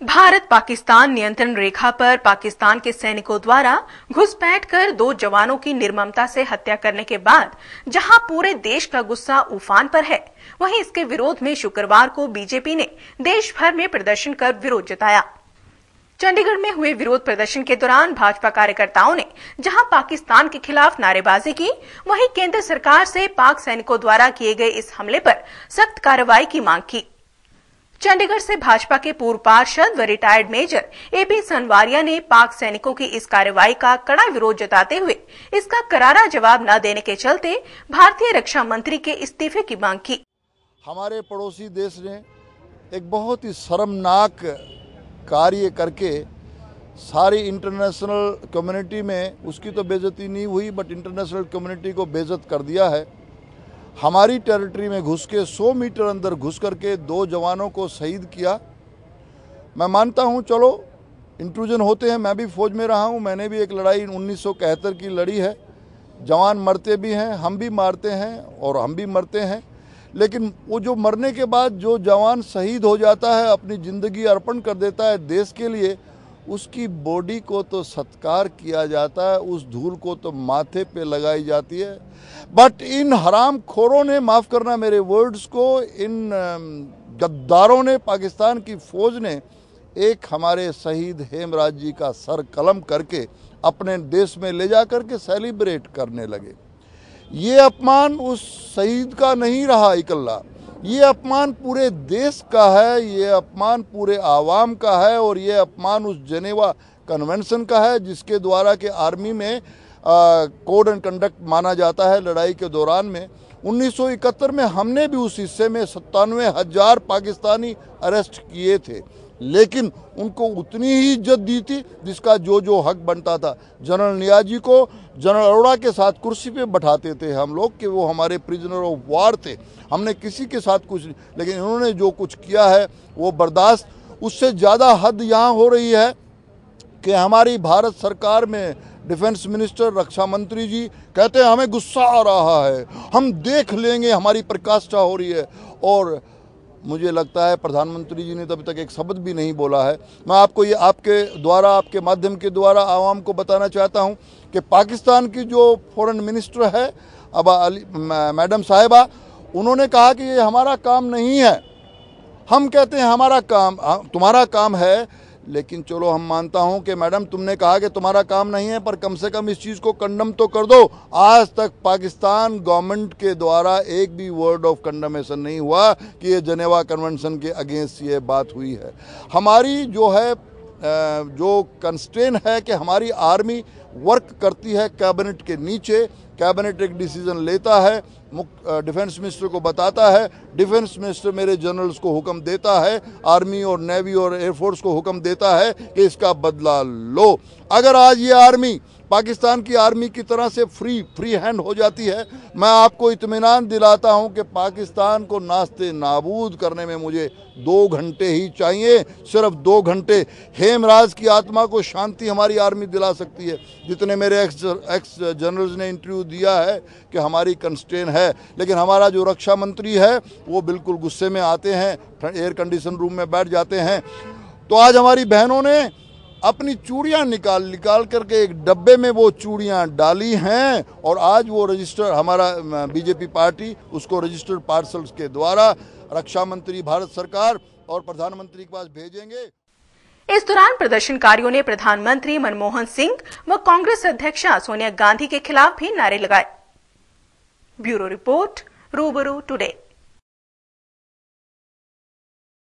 भारत पाकिस्तान नियंत्रण रेखा पर पाकिस्तान के सैनिकों द्वारा घुसपैठ कर 2 जवानों की निर्ममता से हत्या करने के बाद जहां पूरे देश का गुस्सा उफान पर है, वहीं इसके विरोध में शुक्रवार को बीजेपी ने देश भर में प्रदर्शन कर विरोध जताया। चंडीगढ़ में हुए विरोध प्रदर्शन के दौरान भाजपा कार्यकर्ताओं ने जहां पाकिस्तान के खिलाफ नारेबाजी की, वहीं केंद्र सरकार से पाक सैनिकों द्वारा किए गए इस हमले पर सख्त कार्रवाई की मांग की। चंडीगढ़ से भाजपा के पूर्व पार्षद व रिटायर्ड मेजर एपी सनवारिया ने पाक सैनिकों की इस कार्रवाई का कड़ा विरोध जताते हुए इसका करारा जवाब न देने के चलते भारतीय रक्षा मंत्री के इस्तीफे की मांग की। हमारे पड़ोसी देश ने एक बहुत ही शर्मनाक कार्य करके सारी इंटरनेशनल कम्युनिटी में, उसकी तो बेइज्जती नहीं हुई बट इंटरनेशनल कम्युनिटी को बेइज्जत कर दिया है। हमारी टेरिटरी में घुस के 100 मीटर अंदर घुस करके 2 जवानों को शहीद किया। मैं मानता हूं, चलो इंट्रूजन होते हैं, मैं भी फौज में रहा हूं, मैंने भी एक लड़ाई 1971 की लड़ी है। जवान मरते भी हैं, हम भी मारते हैं और हम भी मरते हैं, लेकिन वो जो मरने के बाद जो जवान शहीद हो जाता है, अपनी ज़िंदगी अर्पण कर देता है देश के लिए, उसकी बॉडी को तो सत्कार किया जाता है, उस धूल को तो माथे पे लगाई जाती है। बट इन हरामखोरों ने, माफ़ करना मेरे वर्ड्स को, इन गद्दारों ने, पाकिस्तान की फौज ने एक हमारे शहीद हेमराज जी का सर कलम करके अपने देश में ले जा करके सेलिब्रेट करने लगे। ये अपमान उस शहीद का नहीं रहा इकल्ला, ये अपमान पूरे देश का है, ये अपमान पूरे आवाम का है और ये अपमान उस जेनेवा कन्वेंशन का है जिसके द्वारा के आर्मी में कोड एंड कंडक्ट माना जाता है लड़ाई के दौरान में। 1971 में हमने भी उस हिस्से में 97,000 पाकिस्तानी अरेस्ट किए थे, लेकिन उनको उतनी ही इज्जत दी थी जिसका जो हक बनता था। जनरल नियाजी को जनरल अरोड़ा के साथ कुर्सी पे बैठाते थे हम लोग कि वो हमारे प्रिजनर ऑफ वार थे, हमने किसी के साथ कुछ नहीं, लेकिन इन्होंने जो कुछ किया है वो बर्दाश्त। उससे ज़्यादा हद यहाँ हो रही है कि हमारी भारत सरकार में डिफेंस मिनिस्टर, रक्षा मंत्री जी कहते हैं हमें गुस्सा आ रहा है, हम देख लेंगे, हमारी प्रकाष्ठा हो रही है। और मुझे लगता है प्रधानमंत्री जी ने तो अभी तक एक शब्द भी नहीं बोला है। मैं आपको ये आपके द्वारा, आपके माध्यम के द्वारा आवाम को बताना चाहता हूं कि पाकिस्तान की जो फॉरेन मिनिस्टर है मैडम साहिबा, उन्होंने कहा कि ये हमारा काम नहीं है। हम कहते हैं हमारा काम, तुम्हारा काम है, लेकिन चलो हम मानता हूं कि मैडम तुमने कहा कि तुम्हारा काम नहीं है, पर कम से कम इस चीज़ को कंडम तो कर दो। आज तक पाकिस्तान गवर्नमेंट के द्वारा एक भी वर्ड ऑफ कंडमेशन नहीं हुआ कि ये जेनेवा कन्वेंशन के अगेंस्ट ये बात हुई है। हमारी जो है जो कंस्ट्रेन है कि हमारी आर्मी वर्क करती है कैबिनेट के नीचे, कैबिनेट एक डिसीजन लेता है, डिफेंस मिनिस्टर को बताता है, डिफेंस मिनिस्टर मेरे जनरल्स को हुक्म देता है, आर्मी और नेवी और एयरफोर्स को हुक्म देता है कि इसका बदला लो। अगर आज ये आर्मी पाकिस्तान की आर्मी की तरह से फ्री हैंड हो जाती है, मैं आपको इत्मीनान दिलाता हूं कि पाकिस्तान को नास्ते नाबूद करने में मुझे 2 घंटे ही चाहिए, सिर्फ 2 घंटे। हेमराज की आत्मा को शांति हमारी आर्मी दिला सकती है। जितने मेरे एक्स जनरल्स ने इंटरव्यू दिया है कि हमारी कंस्ट्रेन है, लेकिन हमारा जो रक्षा मंत्री है वो बिल्कुल गुस्से में आते हैं, एयर कंडीशन रूम में बैठ जाते हैं। तो आज हमारी बहनों ने अपनी चूड़ियां निकाल करके एक डब्बे में वो चूड़ियां डाली हैं और आज वो रजिस्टर, हमारा बीजेपी पार्टी उसको रजिस्टर्ड पार्सल्स के द्वारा रक्षा मंत्री, भारत सरकार और प्रधानमंत्री के पास भेजेंगे। इस दौरान प्रदर्शनकारियों ने प्रधानमंत्री मनमोहन सिंह व कांग्रेस अध्यक्षा सोनिया गांधी के खिलाफ भी नारे लगाए। ब्यूरो रिपोर्ट, रूबरू टुडे।